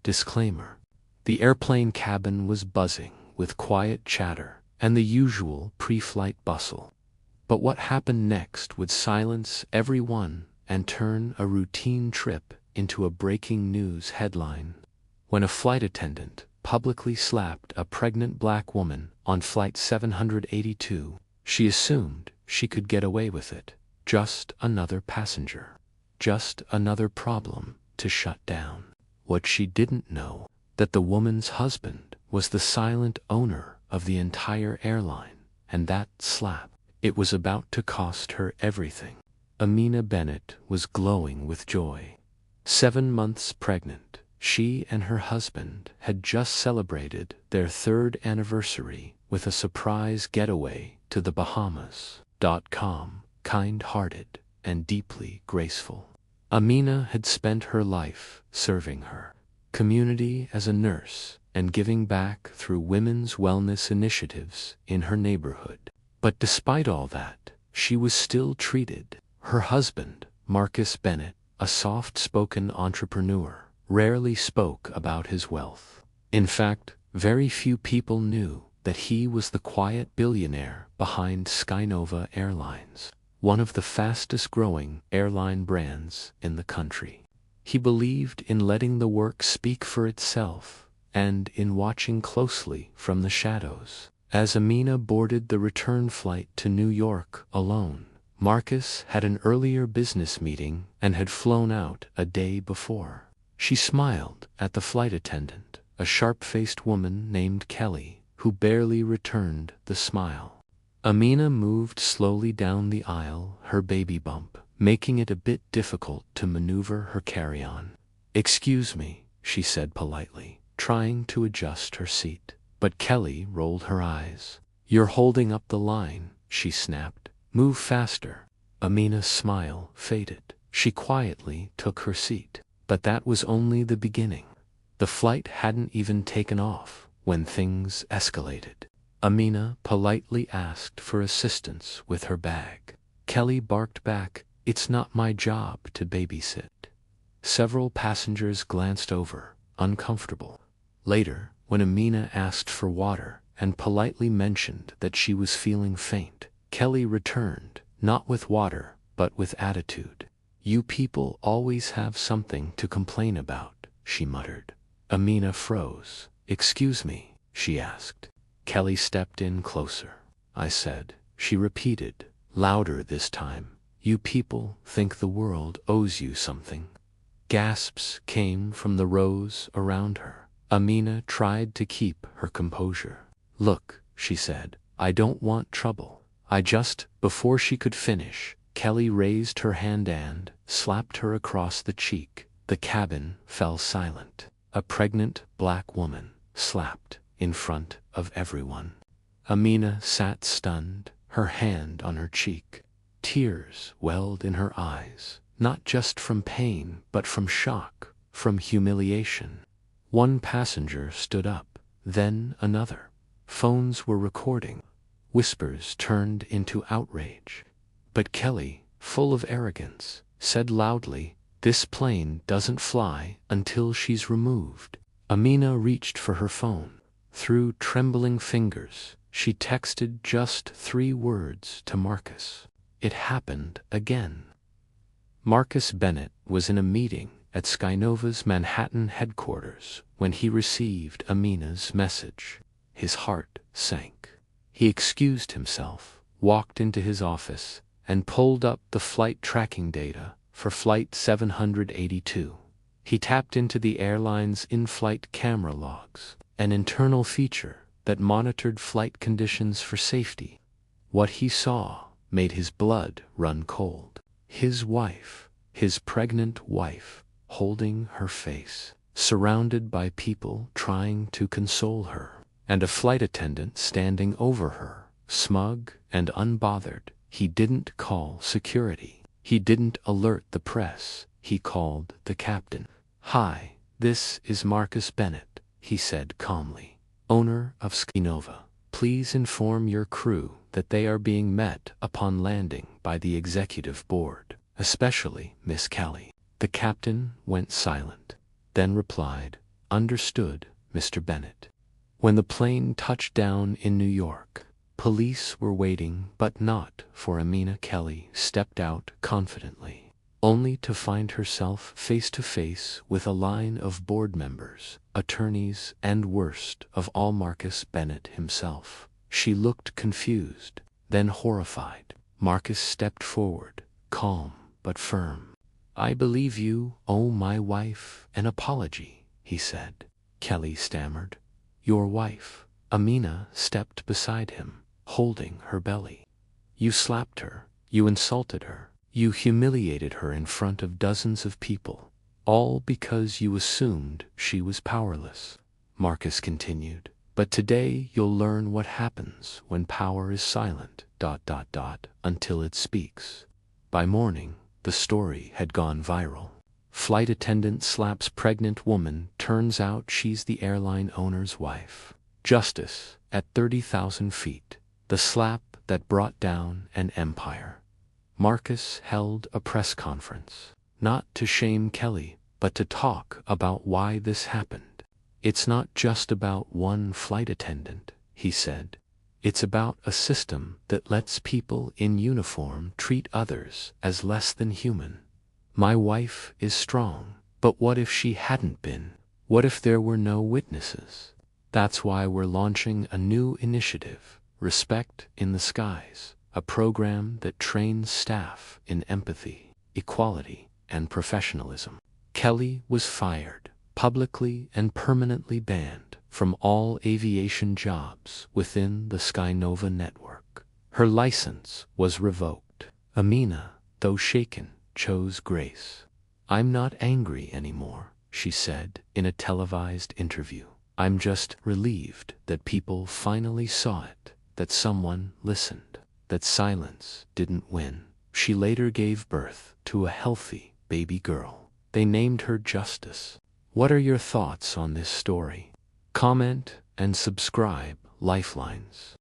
Disclaimer. The airplane cabin was buzzing with quiet chatter and the usual pre-flight bustle. But what happened next would silence everyone and turn a routine trip into a breaking news headline. When a flight attendant publicly slapped a pregnant black woman on Flight 782, she assumed she could get away with it. Just another passenger. Just another problem to shut down. What she didn't know, that the woman's husband was the silent owner of the entire airline, and that slap, it was about to cost her everything. Amina Bennett was glowing with joy. 7 months pregnant, she and her husband had just celebrated their 3rd anniversary with a surprise getaway to the Bahamas. Calm, kind-hearted, and deeply graceful. Amina had spent her life serving her community as a nurse and giving back through women's wellness initiatives in her neighborhood. But despite all that, she was still treated. Her husband, Marcus Bennett, a soft-spoken entrepreneur, rarely spoke about his wealth. In fact, very few people knew that he was the quiet billionaire behind Skynova Airlines, one of the fastest-growing airline brands in the country. He believed in letting the work speak for itself and in watching closely from the shadows. As Amina boarded the return flight to New York alone, Marcus had an earlier business meeting and had flown out a day before. She smiled at the flight attendant, a sharp-faced woman named Kelly, who barely returned the smile. Amina moved slowly down the aisle, her baby bump, making it a bit difficult to maneuver her carry-on. "Excuse me," she said politely, trying to adjust her seat. But Kelly rolled her eyes. "You're holding up the line," she snapped. "Move faster." Amina's smile faded. She quietly took her seat. But that was only the beginning. The flight hadn't even taken off when things escalated. Amina politely asked for assistance with her bag. Kelly barked back, "It's not my job to babysit." Several passengers glanced over, uncomfortable. Later, when Amina asked for water and politely mentioned that she was feeling faint, Kelly returned, not with water, but with attitude. "You people always have something to complain about," she muttered. Amina froze. "Excuse me?" she asked. Kelly stepped in closer. "I said," she repeated, louder this time, "you people think the world owes you something." Gasps came from the rows around her. Amina tried to keep her composure. "Look," she said, "I don't want trouble. I just—" Before she could finish, Kelly raised her hand and slapped her across the cheek. The cabin fell silent. A pregnant black woman slapped in front of everyone. Amina sat stunned, her hand on her cheek. Tears welled in her eyes, not just from pain but from shock, from humiliation. One passenger stood up, then another. Phones were recording. Whispers turned into outrage. But Kelly, full of arrogance, said loudly, "This plane doesn't fly until she's removed." Amina reached for her phone. Through trembling fingers, she texted just 3 words to Marcus. It happened again. Marcus Bennett was in a meeting at Skynova's Manhattan headquarters when he received Amina's message. His heart sank. He excused himself, walked into his office, and pulled up the flight tracking data for Flight 782. He tapped into the airline's in-flight camera logs, an internal feature that monitored flight conditions for safety. What he saw made his blood run cold. His wife, his pregnant wife, holding her face, surrounded by people trying to console her, and a flight attendant standing over her, smug and unbothered. He didn't call security. He didn't alert the press. He called the captain. "Hi, this is Marcus Bennett," he said calmly, "owner of Skynova. Please inform your crew that they are being met upon landing by the executive board, especially Miss Kelly." The captain went silent, then replied, Understood, Mr. Bennett. When the plane touched down in New York, police were waiting, but not for Amina. Kelly stepped out confidently, only to find herself face to face with a line of board members, attorneys, and worst of all, Marcus Bennett himself. She looked confused, then horrified. Marcus stepped forward, calm but firm. "I believe you owe my wife an apology," he said. Kelly stammered. "Your wife?" Amina stepped beside him, holding her belly. "You slapped her, you insulted her, you humiliated her in front of dozens of people, all because you assumed she was powerless," Marcus continued. "But today you'll learn what happens when power is silent, until it speaks." By morning, the story had gone viral. Flight attendant slaps pregnant woman, turns out she's the airline owner's wife. Justice at 30,000 feet. The slap that brought down an empire. Marcus held a press conference, not to shame Kelly, but to talk about why this happened. "It's not just about one flight attendant," he said. "It's about a system that lets people in uniform treat others as less than human. My wife is strong, but what if she hadn't been? What if there were no witnesses? That's why we're launching a new initiative, Respect in the Skies, a program that trains staff in empathy, equality, and professionalism." Kelly was fired, publicly and permanently banned from all aviation jobs within the Skynova network. Her license was revoked. Amina, though shaken, chose grace. "I'm not angry anymore," she said in a televised interview. "I'm just relieved that people finally saw it, that someone listened, that silence didn't win." She later gave birth to a healthy baby girl. They named her Justice. What are your thoughts on this story? Comment and subscribe, Lifelines.